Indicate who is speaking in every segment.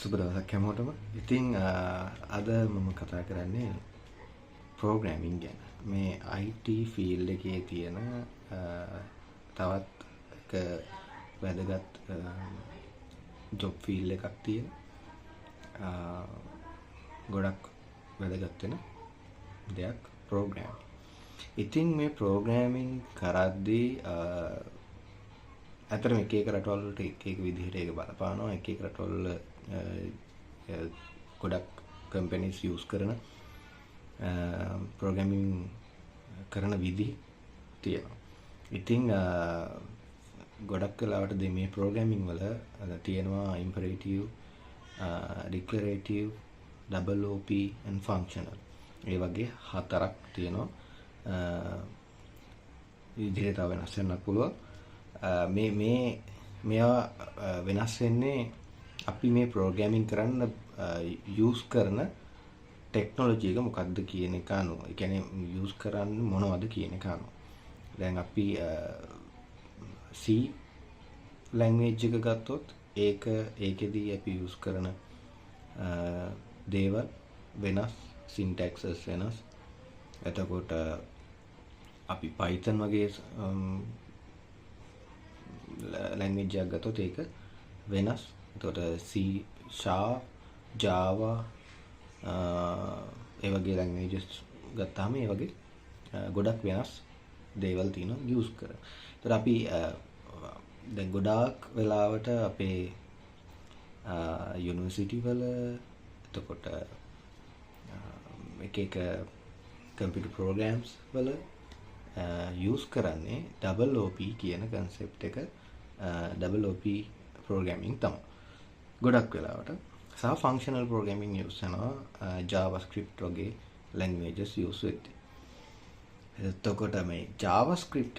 Speaker 1: සුබ දවසක් හැමෝටම. ඉතින් අද මම කතා කරන්නේ ප්‍රෝග්‍රෑමින් ගැන. මේ IT ෆීල්ඩ් එකේ තියෙන තවත් එක වැදගත් ජොබ් ෆීල්ඩ් එකක් තියෙන. ගොඩක් වැදගත් වෙන දෙයක් ප්‍රෝග්‍රෑමින්. ඉතින් මේ ප්‍රෝග්‍රෑමින් කරද්දී ඇතරම එක රටවල් වලට එක විදිහට ඒක බලපානවා. එක රටවල් ගොඩක් කම්පැනිස් යූස් කරන ප්‍රෝග්‍රෑමින් කරන විදි තියෙනවා. ඉතින් ගොඩක් වෙලාවට මේ ප්‍රෝග්‍රෑමින් වල තියෙනවා ඉම්පරේටිව්, ඩික්ලරේටිව්, ඩබල් OP and ෆන්ක්ෂනල්. ඒ වගේ හතරක් තියෙනවා. විදිහට තව වෙනස් වෙන්නත් පුළුවන්. මේවා වෙනස් වෙන්නේ අපි මේ ප්‍රෝග්‍රෑමින් කරන්න යූස් කරන ටෙක්නොලොජි එක මොකක්ද කියන එක අනුව. ඒ කියන්නේ යූස් කරන්නේ මොනවද කියන එක අනුව. දැන් අපි C ලැන්ග්වේජ් එක ගත්තොත් ඒකෙදී අපි යූස් කරන දේවල් වෙනස්, සින්ටැක්සස් වෙනස්. එතකොට අපි Python වගේ ලැන්ග්වේජ් එකක් ගත්තොත් ඒක වෙනස්. එතකොට C Sharp, Java ඒ වගේ ලැන්ග්වේජස් ගත්තාම ඒ වගේ ගොඩක් වෙනස් දේවල් තියෙනවා යූස් කරලා. ඒතර අපි දැන් ගොඩාක් වෙලාවට අපේ යුනිවර්සිටි වල එතකොට එක කම්පියුටර් ප්‍රෝග්‍රෑම්ස් වල යූස් කරන්නේ ඩබල් OP කියන කන්සෙප්ට් එක. ඩබල් OP ප්‍රෝග්‍රෑමින් තමයි ගොඩක් වෙලාවට. සහ ෆන්ක්ෂනල් ප්‍රෝග්‍රෑමින් යූස් කරනවා JavaScript වගේ ලැන්ග්වේජස් යූස් වෙද්දී. එතකොට මේ JavaScript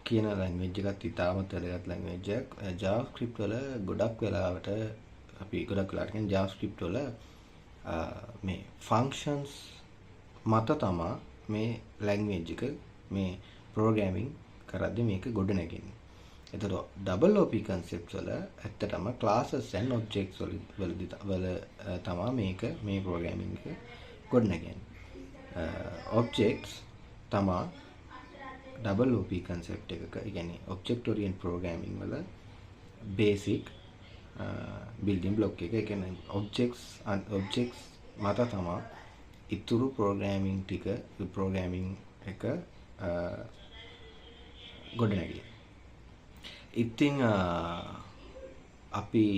Speaker 1: කියන ලැන්ග්වේජ් එකත් ඉතාමත් වැදගත් ලැන්ග්වේජ් එකක්. JavaScript වල ගොඩක් වෙලාවට කියන්නේ JavaScript වල මේ ෆන්ක්ෂන්ස් මත තමයි මේ ලැන්ග්වේජ් එක මේ ප්‍රෝග්‍රෑමින් කරද්දී මේක ගොඩ නැගෙන්නේ. එතකොට ඩබල් OP concepts වල ඇත්තටම classes and objects වල තමයි මේ ප්‍රෝග්‍රෑමින් එක ගොඩ නැගෙන්නේ. objects තමයි ඩබල් OP concept එකක. ඒ කියන්නේ object oriented programming වල basic building block එක. ඒ කියන්නේ objects මත තමයි ඉතුරු ප්‍රෝග්‍රෑමින් එක ගොඩ නැගෙන්නේ. ඉතින් අපි